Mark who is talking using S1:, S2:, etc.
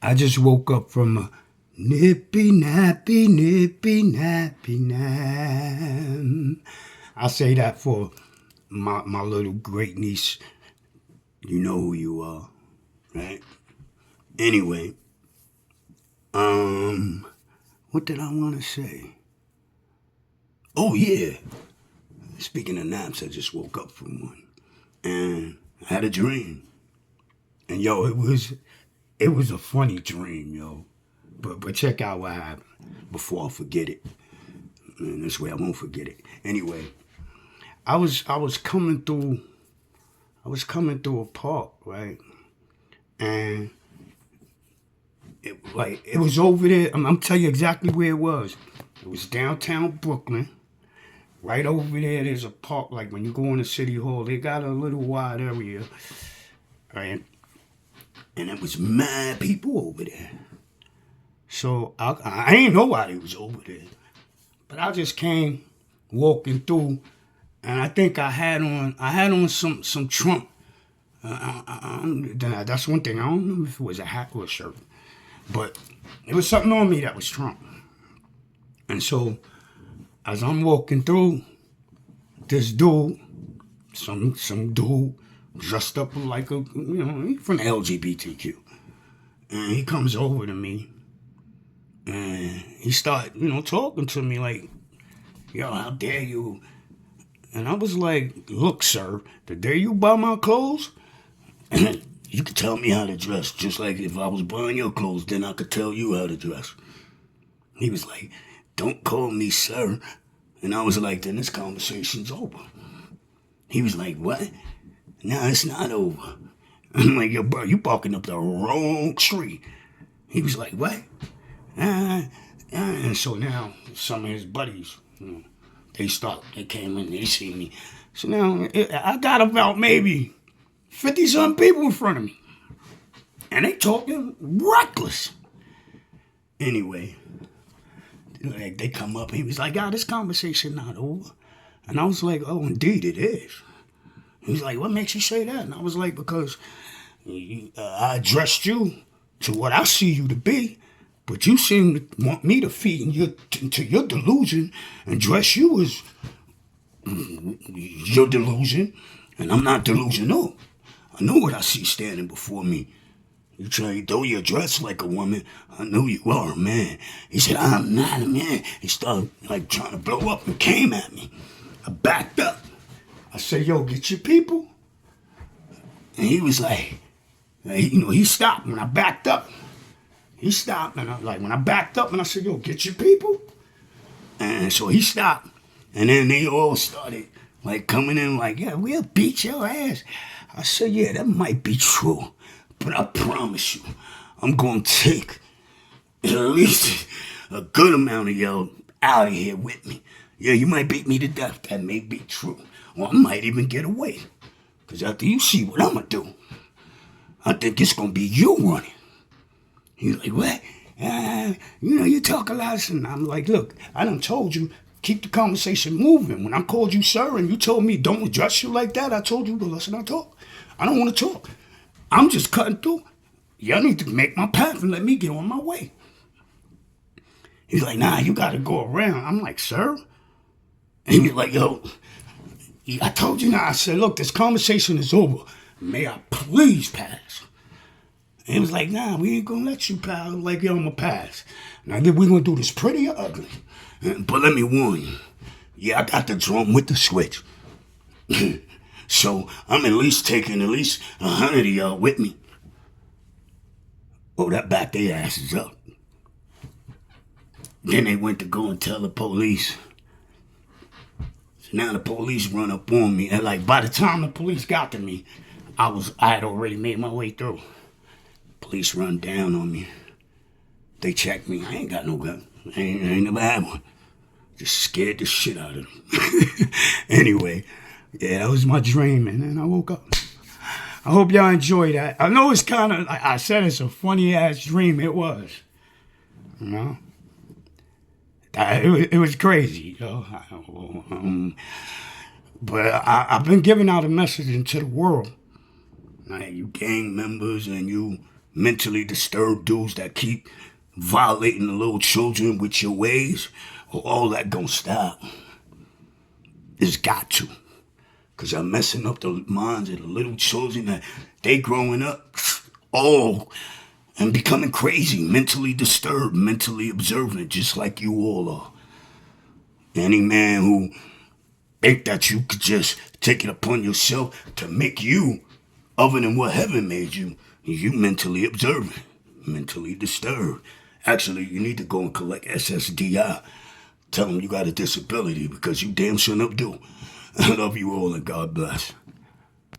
S1: I just woke up from a nippy nappy nippy nappy nap. I say that for my little great niece. You know who you are, right? Anyway, what did I want to say? Oh yeah. Speaking of naps, I just woke up from one, and I had a dream, and yo, it was a funny dream, yo. But check out what happened before I forget it. And this way I won't forget it. Anyway, I was coming through a park, right? And it was over there. I'm telling you exactly where it was. It was downtown Brooklyn. Right over there, there's a park. Like when you go into City Hall, they got a little wide area, right? And it was mad people over there. So I ain't nobody was over there, but I just came walking through, and I think I had on some Trump. That's one thing. I don't know if it was a hat or a shirt, but it was something on me that was Trump. And so as I'm walking through, this dude, some dude dressed up like he from the LGBTQ, and he comes over to me and he started, talking to me like, yo, how dare you? And I was like, look, sir, the day you buy my clothes, you could tell me how to dress, just like if I was buying your clothes, then I could tell you how to dress. He was like, don't call me sir. And I was like, then this conversation's over. He was like, what? No, it's not over. I'm like, yo, bro, you barking up the wrong tree. He was like, what? And so now some of his buddies, they came in, they see me. So now I got about maybe 50-some people in front of me. And they talking reckless. Anyway, like they come up, he was like, this conversation not over. And I was like, oh, indeed it is. He was like, what makes you say that? And I was like, because I addressed you to what I see you to be, but you seem to want me to feed into your delusion and dress you as your delusion, and I'm not delusional. I know what I see standing before me. You try to throw your dress like a woman. I know you are a man. He said, I'm not a man. He started like trying to blow up and came at me. I backed up. I said, yo, get your people. And he was like, he stopped when I backed up. He stopped, and when I backed up, and I said, yo, get your people. And so he stopped. And then they all started like coming in like, yeah, we'll beat your ass. I said, yeah, that might be true. But I promise you, I'm going to take at least a good amount of y'all out of here with me. Yeah, you might beat me to death. That may be true. Or I might even get away. Because after you see what I'm going to do, I think it's going to be you running. He's like, what? You talk a lot. And I'm like, look, I done told you, keep the conversation moving. When I called you sir and you told me don't address you like that, I told you to listen and talk. I don't want to talk. I'm just cutting through. Y'all need to make my path and let me get on my way. He's like, nah, you got to go around. I'm like, sir? And he's like, yo, I told you now. I said, look, this conversation is over. May I please pass? And he was like, nah, we ain't going to let you pass. I'm like, yo, I'm going to pass. Now, we going to do this pretty or ugly. But let me warn you. Yeah, I got the drum with the switch. So I'm at least taking at least 100 of y'all with me. Oh, that backed their asses up. Then they went to go and tell the police. So now the police run up on me. And like by the time the police got to me, I had already made my way through. Police run down on me. They checked me. I ain't got no gun. I ain't never had one. Just scared the shit out of them. Anyway, yeah, that was my dream, and then I woke up. I hope y'all enjoy that. I know it's kind of, like I said, it's a funny-ass dream. It was. It was crazy. But I've been giving out a message into the world. Like, you gang members and you mentally disturbed dudes that keep violating the little children with your ways, all that gonna stop. It's got to. Because you're messing up the minds of the little children that they growing up all and becoming crazy, mentally disturbed, mentally observant, just like you all are. Any man who think that you could just take it upon yourself to make you other than what heaven made you, you mentally observant, mentally disturbed. Actually, you need to go and collect SSDI. Tell them you got a disability because you damn sure enough do. I love you all and God bless.